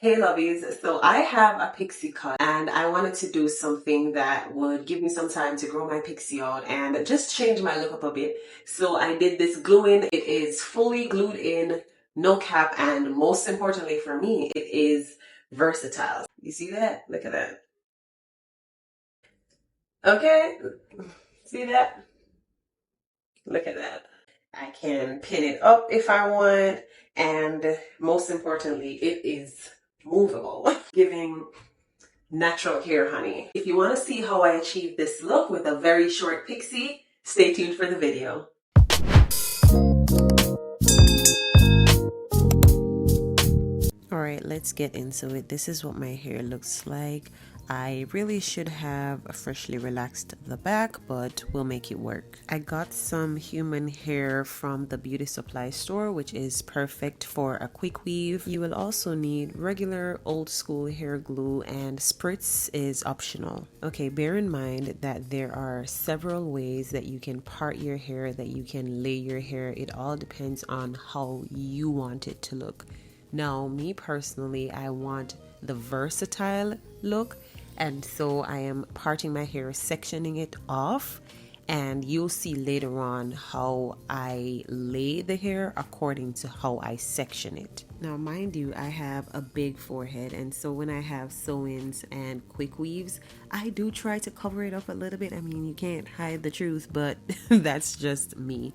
Hey lovies, so I have a pixie cut and I wanted to do something that would give me some time to grow my pixie out and just change my look up a bit. So I did this glue in. It is fully glued in, no cap, and most importantly for me, it is versatile. You see that? Look at that. Okay, see that? Look at that. I can pin it up if I want, and most importantly, it is movable, giving natural hair honey. If you want to see how I achieve this look with a very short pixie, stay tuned for the video. Alright, let's get into it. This is what my hair looks like. I really should have freshly relaxed the back, but we'll make it work. I got some human hair from the beauty supply store, which is perfect for a quick weave. You will also need regular old school hair glue, and spritz is optional. Okay, bear in mind that there are several ways that you can part your hair, that you can lay your hair. It all depends on how you want it to look. Now, me personally, I want the versatile look, and so I am parting my hair, sectioning it off, and you'll see later on how I lay the hair according to how I section it. Now, mind you, I have a big forehead, and so when I have sew-ins and quick weaves, I do try to cover it up a little bit. I mean, you can't hide the truth, but that's just me.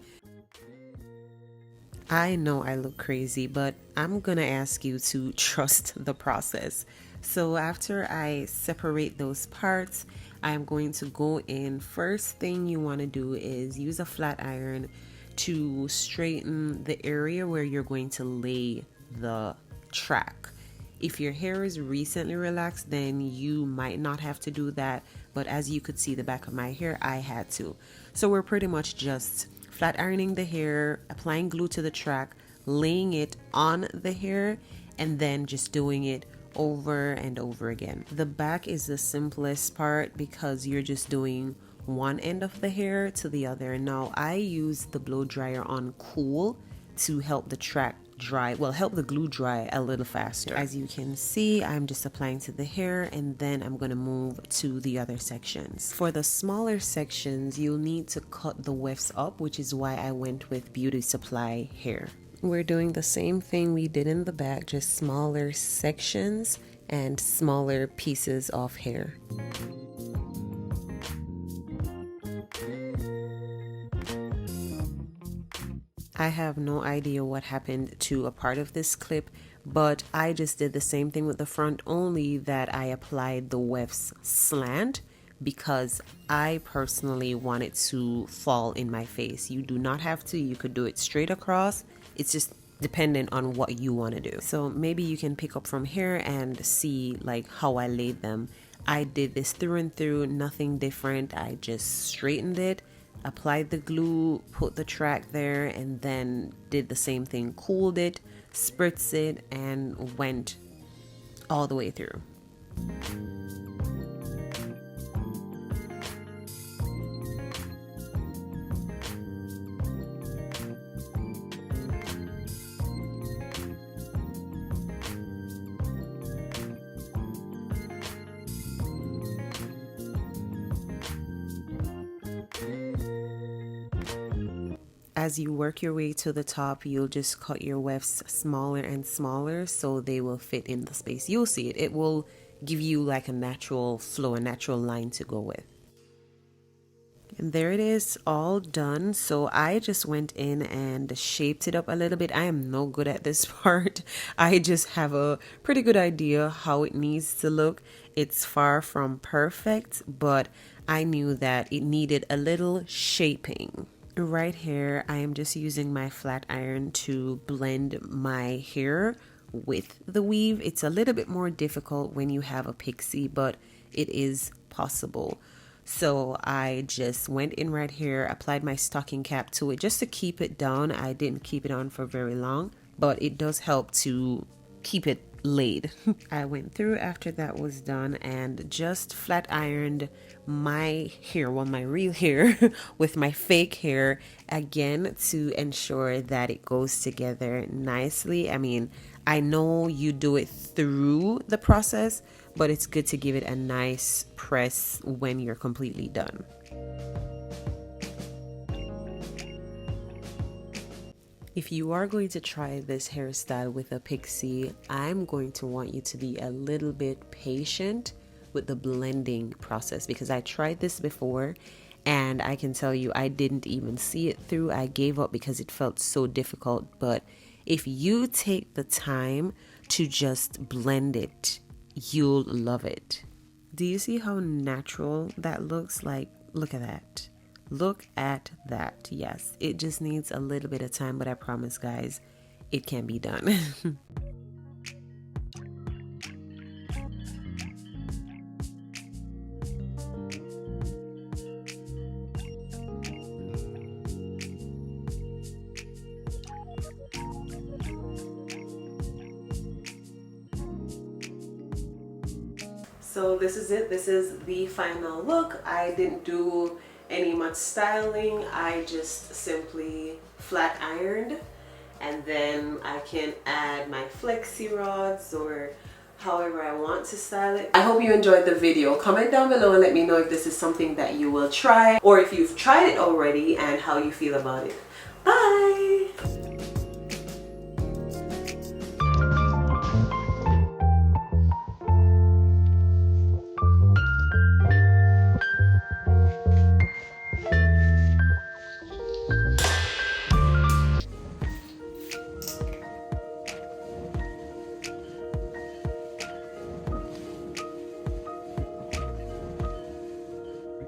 I know I look crazy, but I'm gonna ask you to trust the process. So after I separate those parts, I'm going to go in. First thing you want to do is use a flat iron to straighten the area where you're going to lay the track. If your hair is recently relaxed, then you might not have to do that, but as you could see the back of my hair, I had to. So we're pretty much just flat ironing the hair, applying glue to the track, laying it on the hair, and then just doing it over and over again. The back is the simplest part because you're just doing one end of the hair to the other. Now I use the blow dryer on cool to help the track dry, well, help the glue dry a little faster. As you can see, I'm just applying to the hair, and then I'm going to move to the other sections. For the smaller sections, you'll need to cut the wefts up, which is why I went with beauty supply hair. We're doing the same thing we did in the back, just smaller sections and smaller pieces of hair. I have no idea what happened to a part of this clip, but I just did the same thing with the front, only that I applied the wefts slant because I personally want it to fall in my face. You do not have to. You could do it straight across. It's just dependent on what you want to do. So maybe you can pick up from here and see like how I laid them. I did this through and through, nothing different. I just straightened it, applied the glue, put the track there, and then did the same thing, cooled it, spritzed it, and went all the way through. As you work your way to the top, you'll just cut your wefts smaller and smaller so they will fit in the space. You'll see it. It will give you like a natural flow, a natural line to go with. And there it is, all done. So I just went in and shaped it up a little bit. I am no good at this part. I just have a pretty good idea how it needs to look. It's far from perfect, but I knew that it needed a little shaping. Right here, I am just using my flat iron to blend my hair with the weave. It's a little bit more difficult when you have a pixie, but it is possible. So I just went in right here, applied my stocking cap to it just to keep it down. I didn't keep it on for very long, but it does help to keep it laid. I went through after that was done and just flat ironed my hair, well, my real hair with my fake hair again to ensure that it goes together nicely. I mean, I know you do it through the process, but it's good to give it a nice press when you're completely done. If you are going to try this hairstyle with a pixie, I'm going to want you to be a little bit patient with the blending process, because I tried this before and I can tell you I didn't even see it through. I gave up because it felt so difficult. But if you take the time to just blend it, you'll love it. Do you see how natural that looks? Like, look at that. Look at that. Yes, it just needs a little bit of time, but I promise, guys, it can be done. So this is it. This is the final look. I didn't do any much styling. I just simply flat ironed, and then I can add my flexi rods or however I want to style it. I hope you enjoyed the video. Comment down below and let me know if this is something that you will try, or if you've tried it already and how you feel about it.